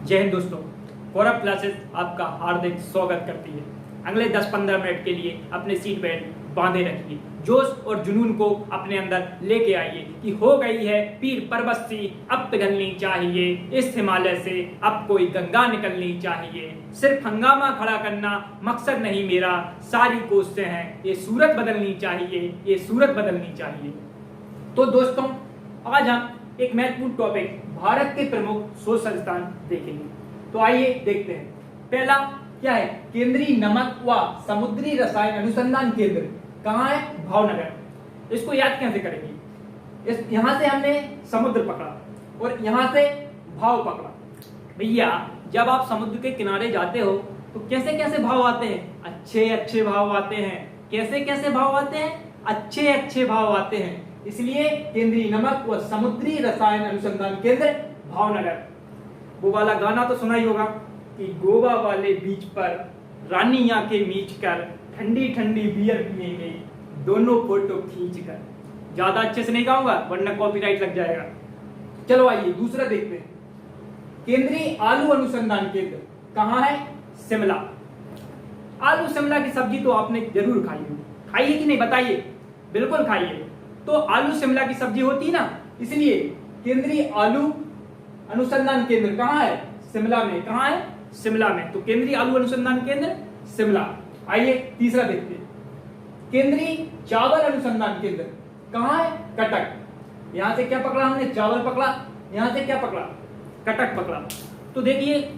जय हिंद दोस्तों। गौरव क्लासेस आपका हार्दिक स्वागत करती है। अगले 10-15 मिनट के लिए अपने सीट बेल्ट बांधे रखिए, जोश और जुनून को अपने अंदर लेके आइए कि हो गई है पीर पर्वत सी अब पिघलनी चाहिए, इस हिमालय से अब कोई गंगा निकलनी चाहिए। सिर्फ हंगामा खड़ा करना मकसद नहीं मेरा, सारी कोशिशें हैं ये सूरत बदलनी चाहिए, ये सूरत बदलनी चाहिए। तो दोस्तों, आज हम एक महत्वपूर्ण टॉपिक भारत के प्रमुख शोध संस्थान देखेंगे। तो आइए देखते हैं। पहला क्या है? केंद्रीय नमक व समुद्री रसायन अनुसंधान केंद्र कहाँ है? भावनगर। इसको याद कैसे करेंगे? यहां से हमने समुद्र पकड़ा और यहां से भाव पकड़ा। भैया, जब आप समुद्र के किनारे जाते हो तो कैसे कैसे भाव आते हैं? अच्छे अच्छे भाव आते हैं। कैसे कैसे भाव आते हैं? अच्छे अच्छे भाव आते हैं। इसलिए केंद्रीय नमक व समुद्री रसायन अनुसंधान केंद्र भावनगर। वो वाला गाना तो सुना ही होगा कि गोवा वाले बीच पर रानी आंखें मीच कर ठंडी ठंडी बियर पिएंगे दोनों फोटो खींच कर। ज्यादा अच्छे से नहीं गाऊंगा वरना कॉपीराइट लग जाएगा। चलो आइए दूसरा देखते हैं। केंद्रीय आलू अनुसंधान केंद्र कहाँ है? शिमला। आलू शिमला की सब्जी तो आपने जरूर खाई होगी। खाइए कि नहीं बताइए? बिल्कुल खाइए। तो आलू शिमला की सब्जी होती है ना, इसलिए केंद्रीय आलू अनुसंधान केंद्र कहाँ है? शिमला में। कहाँ है? शिमला में। तो केंद्रीय आलू अनुसंधान केंद्र शिमला। आइए तीसरा देखते हैं। केंद्रीय चावल अनुसंधान केंद्र कहाँ है? कटक। यहां से क्या पकड़ा हमने? चावल पकड़ा। यहां से क्या पकड़ा? कटक पकड़ा। तो देखिए,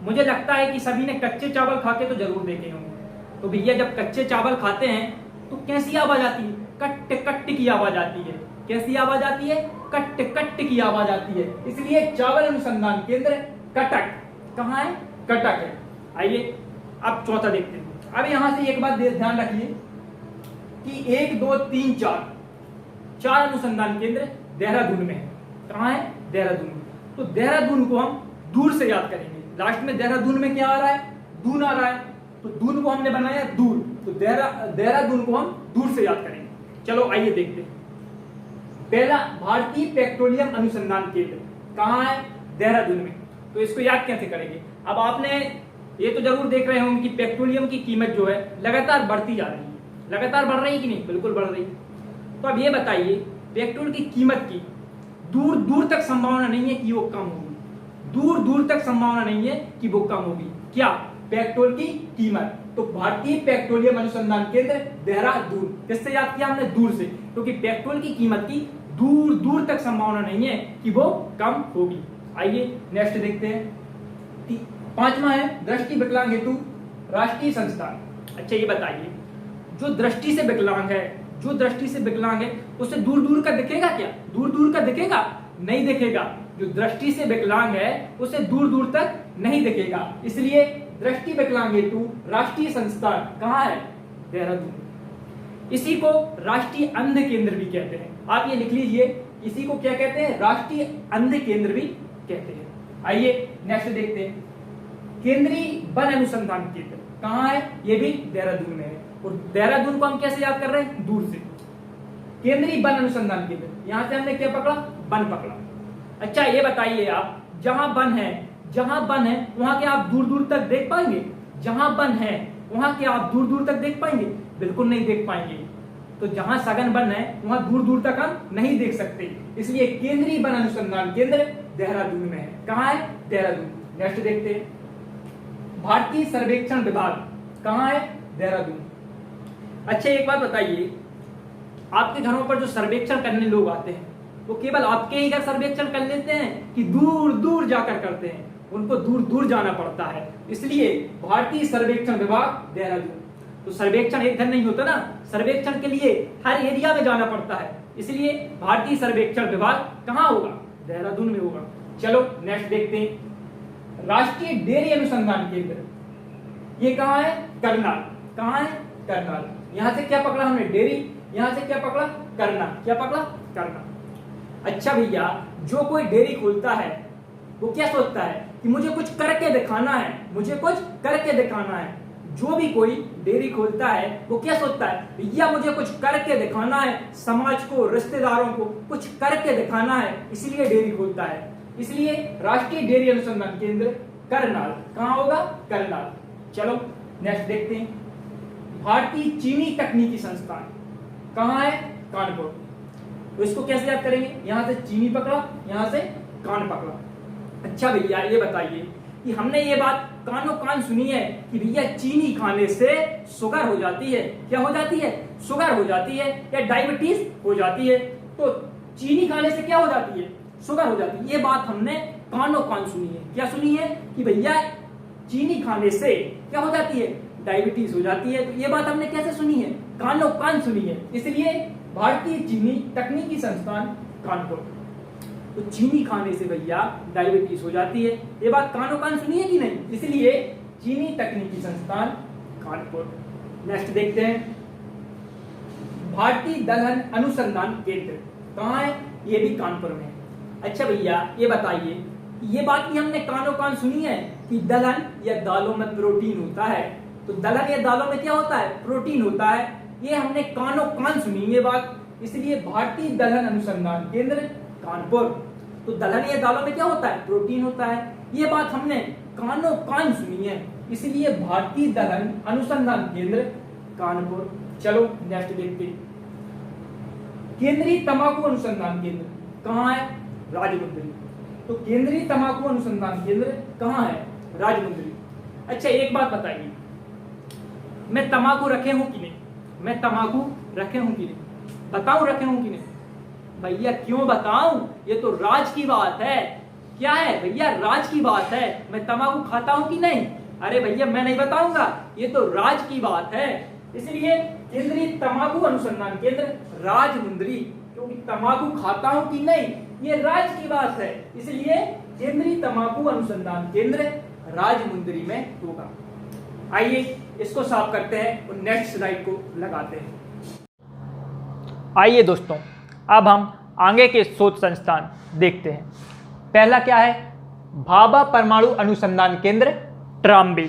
मुझे लगता है कि सभी ने कच्चे चावल खा के तो जरूर देखे होंगे। तो भैया, जब कच्चे चावल खाते हैं तो कैसी आवाज आती है? कट कट की आवाज आती है। कैसी आवाज आती है? कट कट की आवाज आती है। इसलिए चावल अनुसंधान केंद्र कटक। कहाँ है? कटक है। आइए अब चौथा देखते हैं। अब यहां से एक बात ध्यान रखिए कि 1 2 3 4 अनुसंधान केंद्र देहरादून में है। कहाँ है? देहरादून में। तो देहरादून को हम दूर से याद करेंगे। लास्ट में देहरादून में क्या आ रहा है? दून आ रहा है। तो दून को हमने बनाया दूर, तो देहरादून को हम दूर से याद करेंगे। चलो आइए देखते हैं। पहला भारतीय पेट्रोलियम अनुसंधान केंद्र कहाँ है? देहरादून में। तो इसको याद कैसे करेंगे? अब आपने ये तो जरूर देख रहे होंगे कि पेट्रोलियम की कीमत जो है लगातार बढ़ती जा रही है। लगातार बढ़ रही है कि नहीं? बिल्कुल बढ़ रही है। तो अब ये बताइए, पेट्रोल की कीमत की दूर दूर तक संभावना नहीं है कि वो कम होगी। दूर दूर तक संभावना नहीं है कि वो कम होगी। क्या? पेट्रोल की कीमत। तो भारतीय पेट्रोलियम अनुसंधान केंद्र देहरादून। किससे याद किया हमने? दूर से, क्योंकि पेट्रोल की कीमत की दूर दूर तक संभावना नहीं है कि वो कम होगी। आइए नेक्स्ट देखते हैं। पांचवा है दृष्टि विकलांग हेतु राष्ट्रीय संस्थान। अच्छा ये बताइए, जो दृष्टि से विकलांग है, जो दृष्टि से विकलांग है उसे दूर दूर का दिखेगा क्या? दूर दूर का दिखेगा? नहीं दिखेगा। जो दृष्टि से विकलांग है उसे दूर दूर तक नहीं दिखेगा। इसलिए दृष्टि विकलांग हेतु राष्ट्रीय संस्थान कहाँ है? देहरादून। इसी को राष्ट्रीय अंध केंद्र भी कहते हैं। आप ये लिख लीजिए, इसी को क्या कहते हैं? राष्ट्रीय अंध केंद्र भी कहते हैं। आइए नेक्स्ट देखते हैं। केंद्रीय वन अनुसंधान केंद्र कहाँ है? ये भी देहरादून में है। और देहरादून को हम कैसे याद कर रहे हैं? दूर से। केंद्रीय वन अनुसंधान केंद्र, यहां से हमने क्या पकड़ा? वन पकड़ा। अच्छा ये बताइए आप, जहां वन है वहां क्या आप दूर दूर तक देख पाएंगे? जहां वन है वहां क्या आप दूर दूर तक देख पाएंगे? बिल्कुल नहीं देख पाएंगे। तो जहां सघन वन है वहां दूर दूर तक हम नहीं देख सकते। इसलिए केंद्रीय वन अनुसंधान केंद्र देहरादून में है। कहाँ है? देहरादून। नेक्स्ट देखते हैं। भारतीय सर्वेक्षण विभाग कहाँ है? देहरादून। अच्छा एक बात बताइए, आपके घरों पर जो सर्वेक्षण करने लोग आते हैं वो केवल आपके ही घर सर्वेक्षण कर लेते हैं कि दूर दूर जाकर करते हैं? उनको दूर दूर जाना पड़ता है। इसलिए भारतीय सर्वेक्षण विभाग देहरादून। तो सर्वेक्षण एक घर नहीं होता ना, सर्वेक्षण के लिए हर एरिया में जाना पड़ता है। इसलिए भारतीय सर्वेक्षण विभाग कहाँ होगा? देहरादून में होगा। चलो नेक्स्ट देखते हैं। राष्ट्रीय डेयरी अनुसंधान केंद्र, ये कहाँ है? करनाल। कहाँ है? करनाल। यहां से क्या पकड़ा हमने? डेयरी। यहां से क्या पकड़ा? करनाल। क्या पकड़ा? करनाल। अच्छा भैया, जो कोई डेयरी खोलता है वो क्या सोचता है कि मुझे कुछ करके दिखाना है, मुझे कुछ करके दिखाना है। जो भी कोई डेयरी खोलता है वो क्या सोचता है? भैया मुझे कुछ करके दिखाना है, समाज को, रिश्तेदारों को कुछ करके दिखाना है, इसलिए डेयरी खोलता है। इसलिए राष्ट्रीय डेयरी अनुसंधान केंद्र करनाल कहां होगा? करनाल। चलो नेक्स्ट देखते हैं। भारतीय चीनी तकनीकी संस्थान कहां है? कानपुर। तो इसको कैसे याद करेंगे? यहां से चीनी पकड़ा, यहां से कान पकड़ा। अच्छा भैया ये बताइए कि हमने ये बात कानों कान सुनी है कि भैया चीनी खाने से शुगर हो जाती है। क्या हो जाती है? शुगर हो जाती है या डायबिटीज हो जाती है। तो चीनी खाने से क्या हो जाती है? शुगर हो जाती है। ये बात हमने कानों कान सुनी है। क्या सुनी है? कि भैया चीनी खाने से क्या हो जाती है? डायबिटीज हो जाती है। तो ये बात हमने कैसे सुनी है? कानों कान सुनी है। इसलिए भारतीय चीनी तकनीकी संस्थान कानपुर। तो चीनी खाने से भैया डायबिटीज हो जाती है, ये बात कानों कान सुनी है कि नहीं? इसलिए चीनी तकनीकी संस्थान कानपुर। नेक्स्ट देखते हैं। भारतीय दलहन अनुसंधान केंद्र कहां है? ये भी कानपुर में। अच्छा भैया ये बताइए, ये बात भी हमने कानों कान सुनी है कि दलहन या दालों में प्रोटीन होता है। तो दलहन या दालों में क्या होता है? प्रोटीन होता है। ये हमने कानों कान सुनी ये बात। इसलिए भारतीय दलहन अनुसंधान केंद्र कानपुर। तो दलहन या दालों में क्या होता है? प्रोटीन होता है। ये बात हमने कानों कान सुनी है। इसलिए भारतीय दलहन अनुसंधान केंद्र कानपुर। चलो नेक्स्ट देखते हैं। केंद्रीय तंबाकू अनुसंधान केंद्र कहां है? राजमुंदरी। तो केंद्रीय तंबाकू अनुसंधान केंद्र कहां है? राजमुंदरी। अच्छा एक बात बताइए, मैं तंबाकू रखे हूं कि नहीं? मैं तंबाकू रखे हूं कि नहीं? बताऊं रखे हूं कि नहीं? भैया क्यों बताऊं? ये तो राज की बात है। क्या है भैया? राज की बात है। मैं तंबाकू खाता हूं कि नहीं? अरे भैया मैं नहीं बताऊंगा, ये तो राज की बात है। इसलिए केंद्रीय तंबाकू अनुसंधान केंद्र राजमुंदरी, क्योंकि तंबाकू खाता हूं कि नहीं ये राज की बात है। इसलिए केंद्रीय तंबाकू अनुसंधान केंद्र राजमुंदरी में होगा। आइए इसको साफ करते हैं और नेक्स्ट स्लाइड को लगाते हैं। आइए दोस्तों, अब हम आगे के शोध संस्थान देखते हैं। पहला क्या है? भाभा परमाणु अनुसंधान केंद्र ट्राम्बे।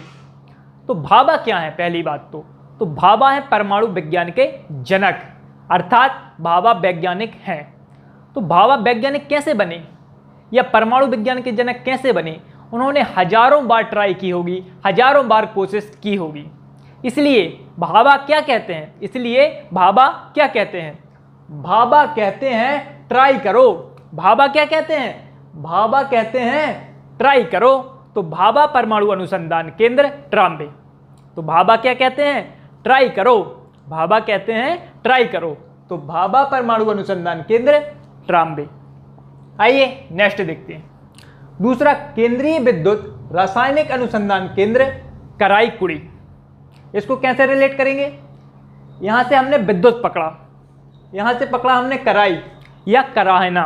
तो भाभा क्या है? पहली बात तो भाभा है परमाणु विज्ञान के जनक, अर्थात भाभा वैज्ञानिक हैं। तो भाभा वैज्ञानिक कैसे बने या परमाणु विज्ञान के जनक कैसे बने? उन्होंने हजारों बार ट्राई की होगी, हजारों बार कोशिश की होगी। इसलिए भाभा क्या कहते हैं? इसलिए भाभा क्या कहते हैं? भाभा कहते हैं ट्राई करो। भाभा क्या कहते हैं? भाभा कहते हैं ट्राई करो। तो भाभा परमाणु अनुसंधान केंद्र ट्राम्बे। तो भाभा क्या कहते हैं? ट्राई करो। भाभा कहते हैं ट्राई करो। तो भाभा परमाणु अनुसंधान केंद्र ट्राम्बे। आइए नेक्स्ट देखते हैं। दूसरा, केंद्रीय विद्युत रासायनिक अनुसंधान केंद्र कराईकुड़ी। इसको कैसे रिलेट करेंगे? यहां से हमने विद्युत पकड़ा, यहां से पकड़ा हमने कराई या कराहना।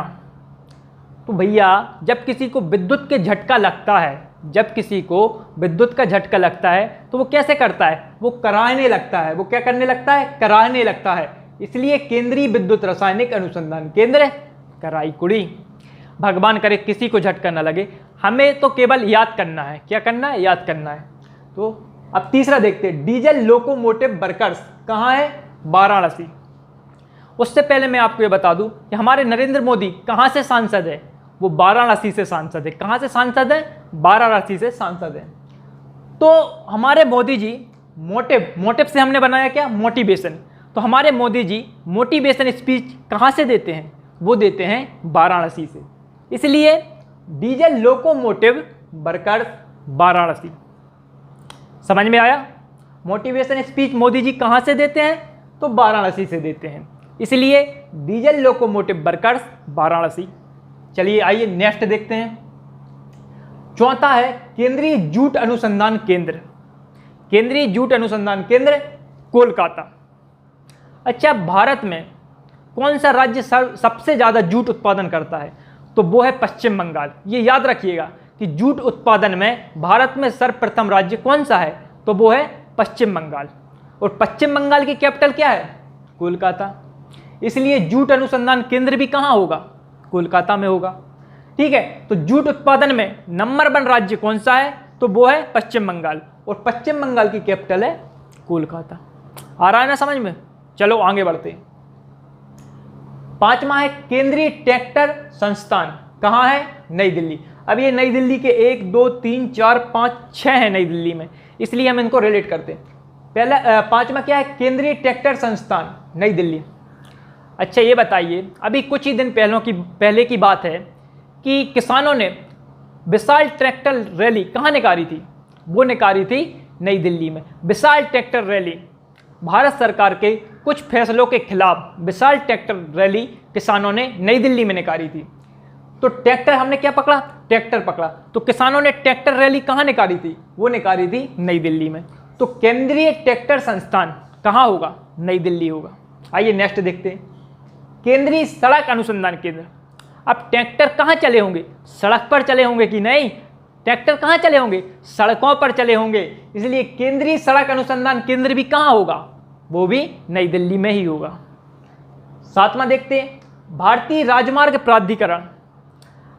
तो भैया जब किसी को विद्युत के झटका लगता है, जब किसी को विद्युत का झटका लगता है तो वो कैसे करता है? वो कराहने लगता है। वो क्या करने लगता है? कराहने लगता है। इसलिए केंद्रीय विद्युत रासायनिक अनुसंधान केंद्र कराईकुड़ी। भगवान करे किसी को झटका न लगे, हमें तो केवल याद करना है। क्या करना है? याद करना है। तो अब तीसरा देखते हैं। डीजल लोकोमोटिव वर्कर्स कहाँ है? वाराणसी। उससे पहले मैं आपको ये बता दूं कि हमारे नरेंद्र मोदी कहाँ से सांसद है? वो वाराणसी से सांसद है। कहाँ से सांसद है? वाराणसी से सांसद है। तो हमारे मोदी जी मोटिव से हमने बनाया क्या? मोटिवेशन। तो हमारे मोदी जी मोटिवेशन स्पीच कहाँ से देते हैं? वो देते हैं वाराणसी से। इसलिए डीजल लोकोमोटिव वर्कर्स वाराणसी। समझ में आया? मोटिवेशन स्पीच मोदी जी कहाँ से देते हैं? तो वाराणसी से देते हैं। इसलिए डीजल लोकोमोटिव वर्कर्स वाराणसी। चलिए आइए नेक्स्ट देखते हैं। चौथा है केंद्रीय जूट अनुसंधान केंद्र। केंद्रीय जूट अनुसंधान केंद्र कोलकाता। अच्छा, भारत में कौन सा राज्य सबसे ज़्यादा जूट उत्पादन करता है? तो वो है पश्चिम बंगाल। ये याद रखिएगा कि जूट उत्पादन में भारत में सर्वप्रथम राज्य कौन सा है? तो वो है पश्चिम बंगाल। और पश्चिम बंगाल की कैपिटल क्या है? कोलकाता। इसलिए जूट अनुसंधान केंद्र भी कहाँ होगा? कोलकाता में होगा। ठीक है, तो जूट उत्पादन में नंबर 1 राज्य कौन सा है? तो वो है पश्चिम बंगाल। और पश्चिम बंगाल की कैपिटल है कोलकाता। आ रहा है ना समझ में? चलो आगे बढ़ते हैं। 5वां है केंद्रीय ट्रैक्टर संस्थान कहाँ है? नई दिल्ली। अब ये नई दिल्ली के 1 2 3 4 5 6 हैं नई दिल्ली में, इसलिए हम इनको रिलेट करते हैं। पहला 5वां क्या है? केंद्रीय ट्रैक्टर संस्थान नई दिल्ली। अच्छा ये बताइए, अभी कुछ ही दिन पहले की बात है कि किसानों ने विशाल ट्रैक्टर रैली कहाँ निकाली थी? वो निकाली थी नई दिल्ली में। विशाल ट्रैक्टर रैली, भारत सरकार के कुछ फैसलों के खिलाफ विशाल ट्रैक्टर रैली किसानों ने नई दिल्ली में निकाली थी। तो ट्रैक्टर हमने क्या पकड़ा? ट्रैक्टर पकड़ा। तो किसानों ने ट्रैक्टर रैली कहाँ निकाली थी? वो निकाली थी नई दिल्ली में। तो केंद्रीय ट्रैक्टर संस्थान कहाँ होगा? नई दिल्ली होगा। आइए नेक्स्ट देखते हैं, केंद्रीय सड़क अनुसंधान केंद्र। अब ट्रैक्टर कहाँ चले होंगे? सड़क पर चले होंगे कि नहीं? ट्रैक्टर कहाँ चले होंगे? सड़कों पर चले होंगे, इसलिए केंद्रीय सड़क अनुसंधान केंद्र भी कहाँ होगा? वो भी नई दिल्ली में ही होगा। 7वां देखते हैं, भारतीय राजमार्ग प्राधिकरण।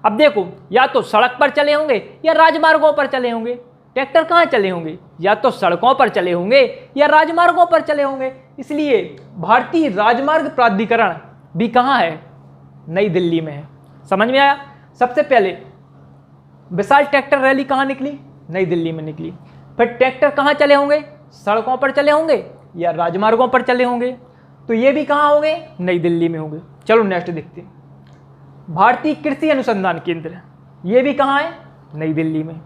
अब देखो, या तो सड़क पर चले होंगे या राजमार्गों पर चले होंगे। ट्रैक्टर कहाँ चले होंगे? या तो सड़कों पर चले होंगे या राजमार्गों पर चले होंगे, इसलिए भारतीय राजमार्ग प्राधिकरण भी कहाँ है? नई दिल्ली में है। समझ में आया? सबसे पहले विशाल ट्रैक्टर रैली कहाँ निकली? नई दिल्ली में निकली। फिर ट्रैक्टर कहाँ चले होंगे? सड़कों पर चले होंगे या राजमार्गों पर चले होंगे, तो ये भी कहाँ होंगे? नई दिल्ली में होंगे। चलो नेक्स्ट देखते हैं, भारतीय कृषि अनुसंधान केंद्र, ये भी कहाँ है? नई दिल्ली में।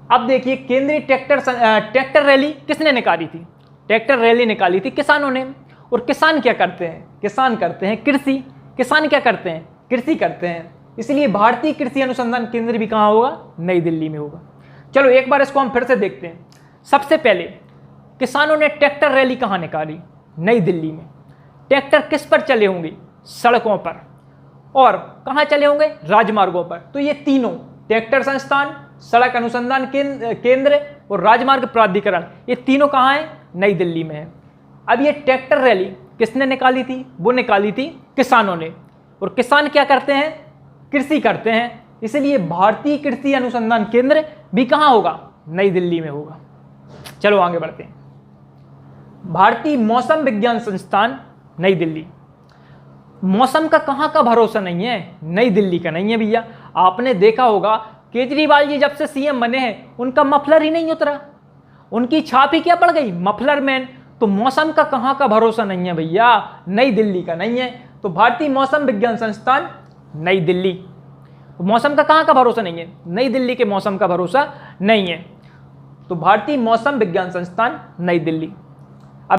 अब देखिए, केंद्रीय ट्रैक्टर रैली किसने निकाली थी? ट्रैक्टर रैली निकाली थी किसानों ने। और किसान क्या करते हैं? किसान करते हैं कृषि। किसान क्या करते हैं? कृषि करते हैं, इसलिए भारतीय कृषि अनुसंधान केंद्र भी कहाँ होगा? नई दिल्ली में होगा। चलो एक बार इसको हम फिर से देखते हैं। सबसे पहले किसानों ने ट्रैक्टर रैली कहाँ निकाली? नई दिल्ली में। ट्रैक्टर किस पर चले होंगे? सड़कों पर। और कहाँ चले होंगे? राजमार्गों पर। तो ये तीनों, ट्रैक्टर संस्थान, सड़क अनुसंधान केंद्र और राजमार्ग प्राधिकरण, ये तीनों कहाँ हैं? नई दिल्ली में है। अब ये ट्रैक्टर रैली किसने निकाली थी? वो निकाली थी किसानों ने। और किसान क्या करते हैं? कृषि करते हैं, इसलिए भारतीय कृषि अनुसंधान केंद्र भी कहाँ होगा? नई दिल्ली में होगा। चलो आगे बढ़ते हैं, भारतीय मौसम विज्ञान संस्थान नई दिल्ली। मौसम का कहाँ का भरोसा नहीं है? नई दिल्ली का नहीं है भैया। आपने देखा होगा केजरीवाल जी जब से सीएम बने हैं उनका मफलर ही नहीं उतरा, उनकी छाप ही क्या पड़ गई? Muffler man. तो मौसम का कहाँ का भरोसा नहीं है भैया? नई दिल्ली का नहीं है। तो भारतीय मौसम विज्ञान संस्थान नई दिल्ली। मौसम का कहाँ का भरोसा नहीं है? नई दिल्ली के मौसम का भरोसा नहीं है, तो भारतीय मौसम विज्ञान संस्थान नई दिल्ली।